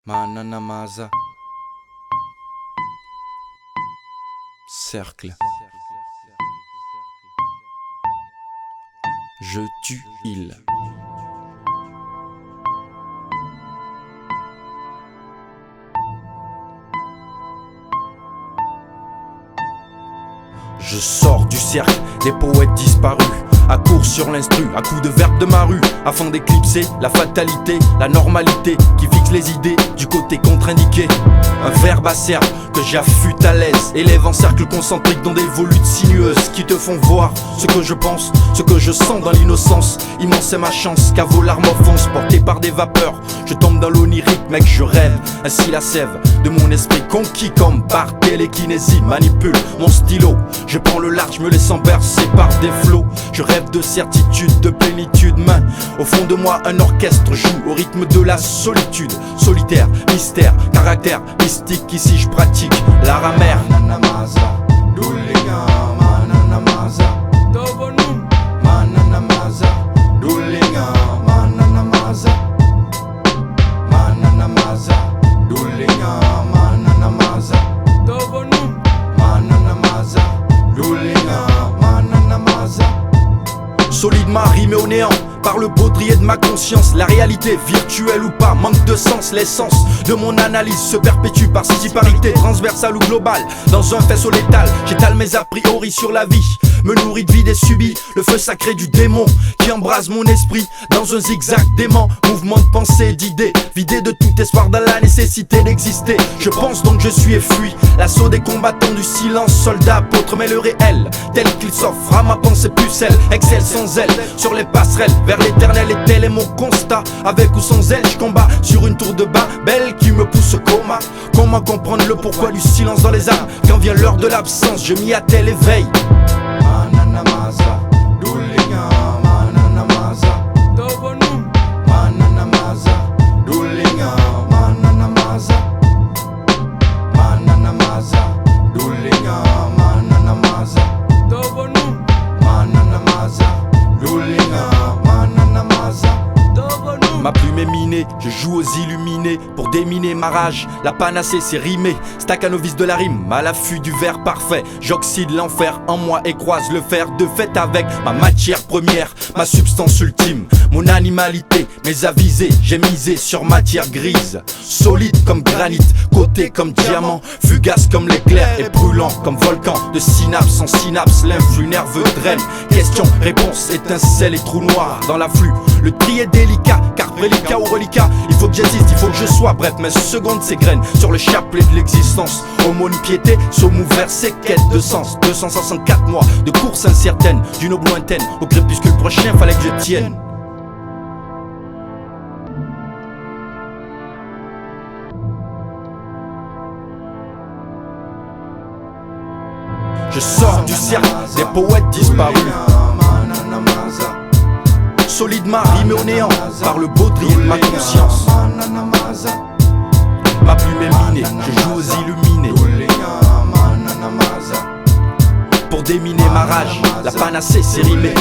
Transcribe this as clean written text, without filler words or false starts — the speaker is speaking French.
Mananamaza. Cercle. Je tue il. Je sors du cercle des poètes disparus, à court sur l'instru, à coups de verbe de ma rue, afin d'éclipser la fatalité, la normalité qui fixe les idées du côté contre-indiqué. Un verbe acerbe que j'affûte à l'aise, élève en cercle concentrique dans des volutes sinueuses qui te font voir ce que je pense, ce que je sens dans l'innocence. Immense est ma chance qu'à vos larmes offenses, portées par des vapeurs, je tombe dans l'onirique, mec, je rêve. Ainsi la sève de mon esprit conquis comme par télékinésie manipule mon stylo. Je prends le large, me laissant bercer par des flots. Je rêve de certitude, de plénitude, main au fond de moi un orchestre joue au rythme de la solitude. Solitaire, mystère, caractère mystique, ici je pratique l'art amer. Mananamaza, Dulinga, Mananamaza, Dobonum, Mananamaza, Dulinga, Mananamaza, Mananamaza, Dulinga, Mananamaza, Dobonum, Mananamaza, Dulinga, Mananamaza. Solidement rimé au néant par le baudrier de ma conscience. La réalité, virtuelle ou pas, manque de sens. L'essence de mon analyse se perpétue par similarité transversale ou globale. Dans un faisceau létal, j'étale mes a priori sur la vie, me nourrit de vide et subit le feu sacré du démon qui embrase mon esprit dans un zigzag dément. Mouvement de pensée, d'idées, vidé de tout espoir dans la nécessité d'exister. Je pense donc je suis et fuis l'assaut des combattants du silence. Soldats, apôtres, mais le réel tel qu'il s'offre à ma pensée pucelle excelle sans elle sur les passerelles vers l'éternel. Et tel est mon constat, avec ou sans elle je combats sur une tour de Babel qui me pousse au coma. Comment comprendre le pourquoi du silence dans les âmes quand vient l'heure de l'absence, je m'y attelle et veille. Mananamaza, Dulinga, Mananamaza, Dobonum, Mananamaza, Dulinga, Mananamaza, Mananamaza, Dulinga, Mananamaza, Dobonum, Mananamaza, Dulinga, Mananamaza, Dobonum. Ma plume est minée, je joue aux illuminés pour déminer ma rage. La panacée c'est rimé, staccanovis de la rime, à l'affût du vers parfait. J'oxyde l'enfer en moi et croise le fer de fait avec ma matière première, ma substance ultime, mon animalité, mes avisés. J'ai misé sur matière grise, solide comme granit, côté comme diamant, fugace comme l'éclair et brûlant comme volcan. De synapse en synapse, l'influx nerveux draine. Question, réponse, étincelle et trou noir dans l'afflux. Le tri est délicat, car reliquat ou reliquat, il faut que j'existe, il faut que je sois. Bref, mes secondes s'égrènent sur le chapelet de l'existence. Aumône, piété, somme ou versé, quête de sens. 264 mois de course incertaine, d'une aube lointaine au crépuscule prochain, fallait que je tienne. Je sors du cercle des poètes disparus, solidement rimé au néant par le baudrier de ma conscience. Ma plume est minée, je joue aux illuminés pour déminer ma rage, la panacée c'est rimé.